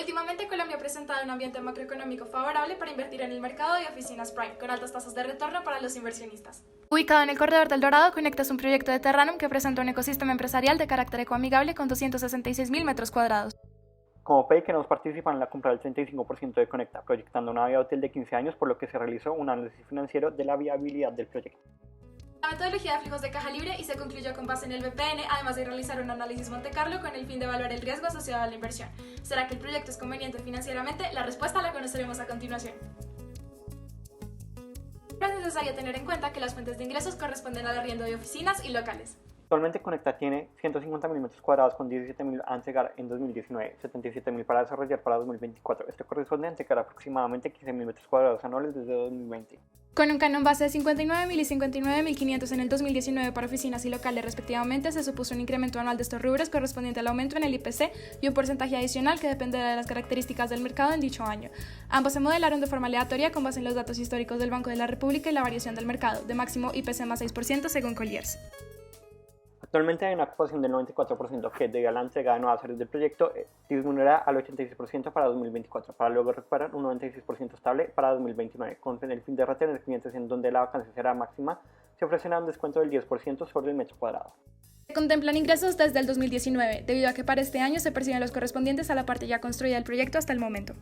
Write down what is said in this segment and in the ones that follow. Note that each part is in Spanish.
Últimamente, Colombia ha presentado un ambiente macroeconómico favorable para invertir en el mercado de oficinas prime, con altas tasas de retorno para los inversionistas. Ubicado en el corredor del Dorado, Conecta es un proyecto de Terranum que presenta un ecosistema empresarial de carácter ecoamigable con 266.000 metros cuadrados. Como PEI, que nos participan en la compra del 35% de Conecta, proyectando una vida útil de 15 años, por lo que se realizó un análisis financiero de la viabilidad del proyecto. La metodología de flujos de caja libre y se concluyó con base en el BPN, además de realizar un análisis Monte Carlo con el fin de evaluar el riesgo asociado a la inversión. ¿Será que el proyecto es conveniente financieramente? La respuesta la conoceremos a continuación. Pero es necesario tener en cuenta que las fuentes de ingresos corresponden al arriendo de oficinas y locales. Actualmente Conecta tiene 150.000 metros cuadrados con 17.000 a entregar en 2019, 77.000 para desarrollar para 2024. Esto corresponde a entregar aproximadamente 15.000 metros cuadrados anuales desde 2020. Con un canon base de 59.000 y 59.500 en el 2019 para oficinas y locales respectivamente, se supuso un incremento anual de estos rubros correspondiente al aumento en el IPC y un porcentaje adicional que dependerá de las características del mercado en dicho año. Ambos se modelaron de forma aleatoria con base en los datos históricos del Banco de la República y la variación del mercado, de máximo IPC más 6% según Colliers. Actualmente hay una ocupación del 94% que, debido a la entrega de nuevas áreas del proyecto, disminuirá al 86% para 2024, para luego recuperar un 96% estable para 2029. Con el fin de retener clientes en donde la vacancia será máxima, se ofrecerá un descuento del 10% sobre el metro cuadrado. Se contemplan ingresos desde el 2019, debido a que para este año se perciben los correspondientes a la parte ya construida del proyecto hasta el momento.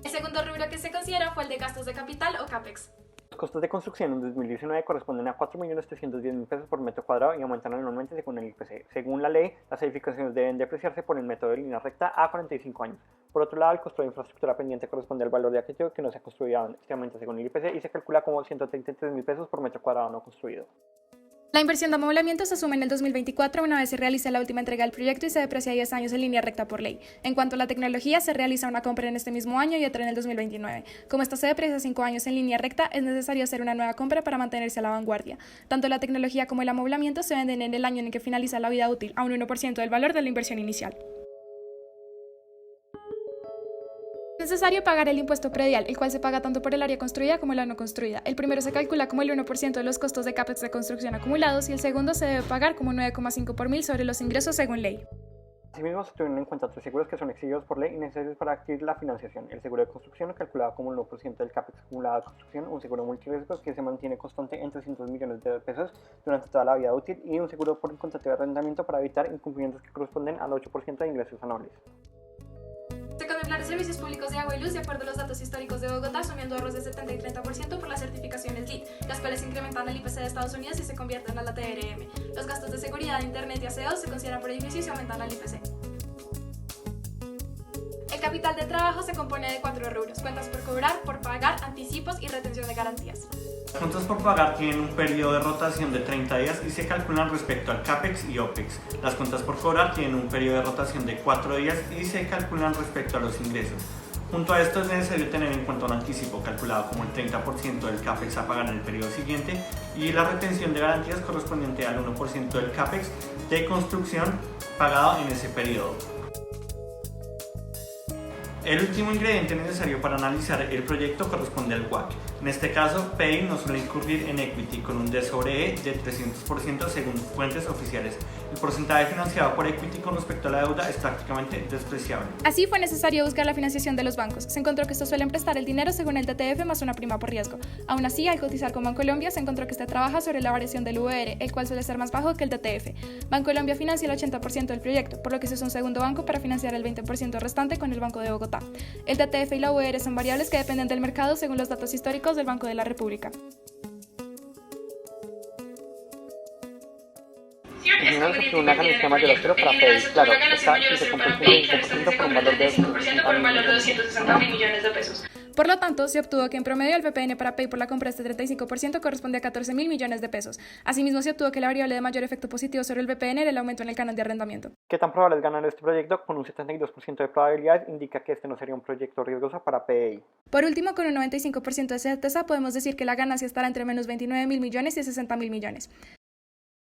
El segundo rubro que se considera fue el de gastos de capital o CAPEX. Los costos de construcción en 2019 corresponden a 4.310.000 pesos por metro cuadrado y aumentan anualmente según el IPC. Según la ley, las edificaciones deben depreciarse por el método de línea recta a 45 años. Por otro lado, el costo de infraestructura pendiente corresponde al valor de aquello que no se ha construido efectivamente según el IPC y se calcula como 133.000 pesos por metro cuadrado no construido. La inversión de amoblamiento se asume en el 2024 una vez se realice la última entrega del proyecto y se deprecia 10 años en línea recta por ley. En cuanto a la tecnología, se realiza una compra en este mismo año y otra en el 2029. Como esta se deprecia 5 años en línea recta, es necesario hacer una nueva compra para mantenerse a la vanguardia. Tanto la tecnología como el amoblamiento se venden en el año en que finaliza la vida útil, a un 1% del valor de la inversión inicial. Es necesario pagar el impuesto predial, el cual se paga tanto por el área construida como la no construida. El primero se calcula como el 1% de los costos de CAPEX de construcción acumulados y el segundo se debe pagar como 9,5 por mil sobre los ingresos según ley. Asimismo, se tuvieron en cuenta 3 seguros que son exigidos por ley y necesarios para adquirir la financiación. El seguro de construcción, calculado como el 1% del CAPEX acumulado de construcción, un seguro multirriesgos que se mantiene constante en 300 millones de pesos durante toda la vida útil y un seguro por el contrato de arrendamiento para evitar incumplimientos que corresponden al 8% de ingresos anuales. Se contemplan los servicios públicos de agua y luz de acuerdo a los datos históricos de Bogotá, asumiendo ahorros de 70 y 30% por las certificaciones LEED, las cuales incrementan el IPC de Estados Unidos y se convierten a la TRM. Los gastos de seguridad, internet y aseo se consideran por edificio y se aumentan al IPC. El capital de trabajo se compone de 4 rubros: cuentas por cobrar, por pagar, anticipos y retención de garantías. Las cuentas por pagar tienen un periodo de rotación de 30 días y se calculan respecto al CAPEX y OPEX. Las cuentas por cobrar tienen un periodo de rotación de 4 días y se calculan respecto a los ingresos. Junto a esto es necesario tener en cuenta un anticipo calculado como el 30% del CAPEX a pagar en el periodo siguiente y la retención de garantías correspondiente al 1% del CAPEX de construcción pagado en ese periodo. El último ingrediente necesario para analizar el proyecto corresponde al WACC. En este caso, PEI no suele incurrir en equity con un D sobre E de 300% según fuentes oficiales. El porcentaje financiado por equity con respecto a la deuda es prácticamente despreciable. Así fue necesario buscar la financiación de los bancos. Se encontró que estos suelen prestar el dinero según el TTF más una prima por riesgo. Aún así, al cotizar con Bancolombia, se encontró que este trabaja sobre la variación del VR, el cual suele ser más bajo que el TTF. Bancolombia financia el 80% del proyecto, por lo que se usa un segundo banco para financiar el 20% restante con el Banco de Bogotá. El TTF y la VR son variables que dependen del mercado según los datos históricos del Banco de la República. En general se obtiene una ganancia mayor a cero para PEI, claro, está si se compra el 35% por un valor de 260.000 millones de pesos. Por lo tanto, se obtuvo que en promedio el VPN para PEI por la compra de este 35% corresponde a 14.000 millones de pesos. Asimismo, se obtuvo que la variable de mayor efecto positivo sobre el VPN era el aumento en el canon de arrendamiento. ¿Qué tan probable es ganar este proyecto? Con un 72% de probabilidades indica que este no sería un proyecto riesgoso para PEI. Por último, con un 95% de certeza podemos decir que la ganancia estará entre menos 29.000 millones y 60.000 millones.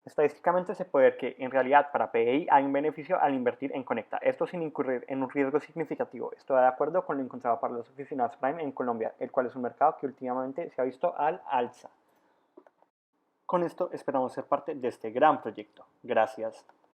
Estadísticamente se puede ver que en realidad para PEI hay un beneficio al invertir en Conecta, esto sin incurrir en un riesgo significativo. Esto va de acuerdo con lo encontrado para las oficinas Prime en Colombia, el cual es un mercado que últimamente se ha visto al alza. Con esto esperamos ser parte de este gran proyecto. Gracias.